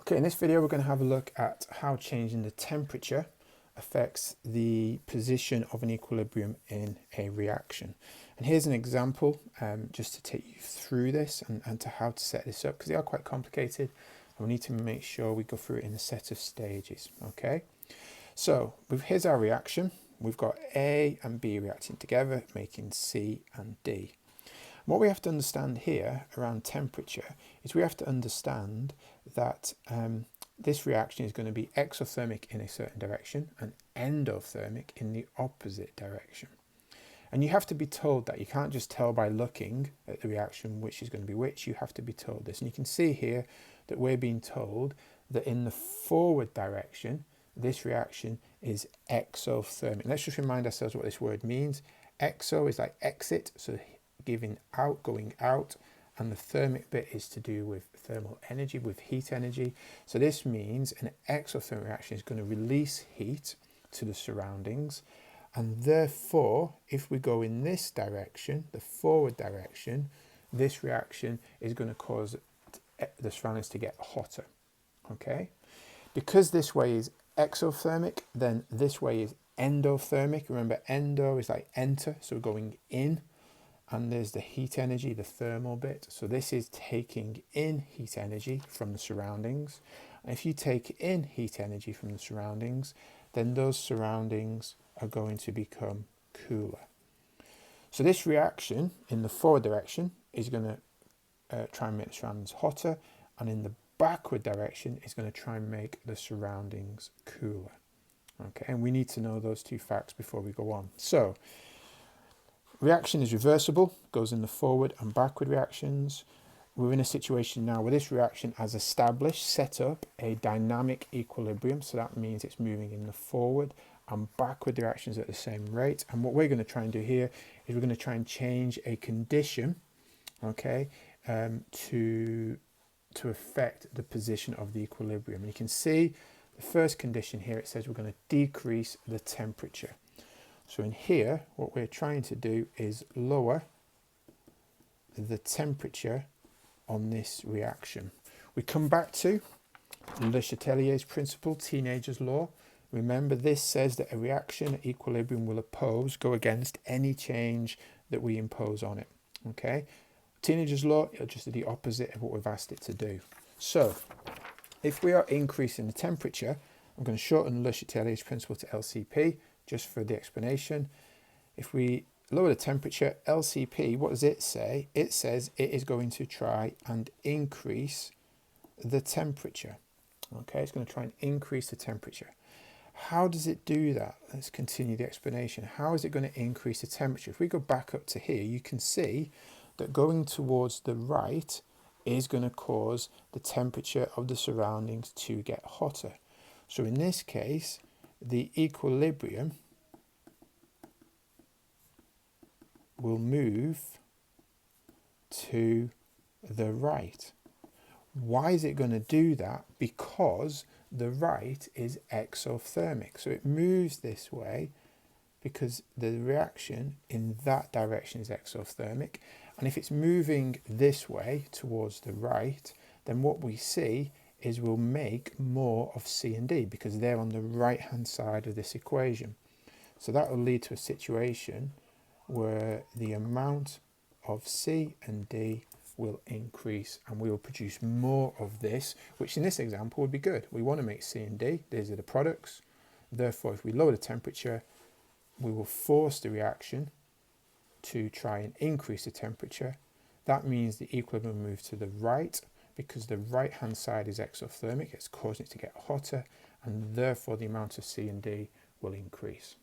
Okay, in this video we're going to have a look at how changing the temperature affects the position of an equilibrium in a reaction. And here's an example just to take you through this and to how to set this up, because they are quite complicated and we need to make sure we go through it in a set of stages. Okay, so here's our reaction. We've got A and B reacting together, making C and D. What we have to understand here around temperature is we have to understand that this reaction is going to be exothermic in a certain direction and endothermic in the opposite direction. And you have to be told that. You can't just tell by looking at the reaction which is going to be which. You have to be told this. And you can see here that we're being told that in the forward direction, this reaction is exothermic. Let's just remind ourselves what this word means. Exo is like exit, so giving out, going out, and the thermic bit is to do with thermal energy, with heat energy. So this means an exothermic reaction is going to release heat to the surroundings, and therefore if we go in this direction, the forward direction, this reaction is going to cause the surroundings to get hotter. Okay, because this way is exothermic, then this way is endothermic. Remember, endo is like enter, so going in, and there's the heat energy, the thermal bit. So this is taking in heat energy from the surroundings. And if you take in heat energy from the surroundings, then those surroundings are going to become cooler. So this reaction in the forward direction is going to try and make the surroundings hotter, and in the backward direction is going to try and make the surroundings cooler. Okay, and we need to know those two facts before we go on. So reaction is reversible, goes in the forward and backward reactions. We're in a situation now where this reaction has established, set up a dynamic equilibrium. So that means it's moving in the forward and backward directions at the same rate. And what we're going to try and do here is we're going to try and change a condition, okay, to affect the position of the equilibrium. And you can see the first condition here, it says we're going to decrease the temperature. So in here, what we're trying to do is lower the temperature on this reaction. We come back to Le Chatelier's principle, teenager's law. Remember, this says that a reaction at equilibrium will go against any change that we impose on it. Okay, teenager's law, it'll just do the opposite of what we've asked it to do. So if we are increasing the temperature, I'm going to shorten Le Chatelier's principle to LCP just for the explanation. If we lower the temperature, LCP, what does it say? It says it is going to try and increase the temperature. Okay, it's going to try and increase the temperature. How does it do that? Let's continue the explanation. How is it going to increase the temperature? If we go back up to here, you can see that going towards the right is going to cause the temperature of the surroundings to get hotter. So in this case, the equilibrium will move to the right. Why is it going to do that? Because the right is exothermic. So it moves this way because the reaction in that direction is exothermic. And if it's moving this way towards the right, then what we see is we'll make more of C and D because they're on the right hand side of this equation. So that will lead to a situation where the amount of C and D will increase and we will produce more of this, which in this example would be good. We want to make C and D, these are the products. Therefore, if we lower the temperature, we will force the reaction to try and increase the temperature. That means the equilibrium will move to the right because the right hand side is exothermic, it's causing it to get hotter, and therefore the amount of C and D will increase.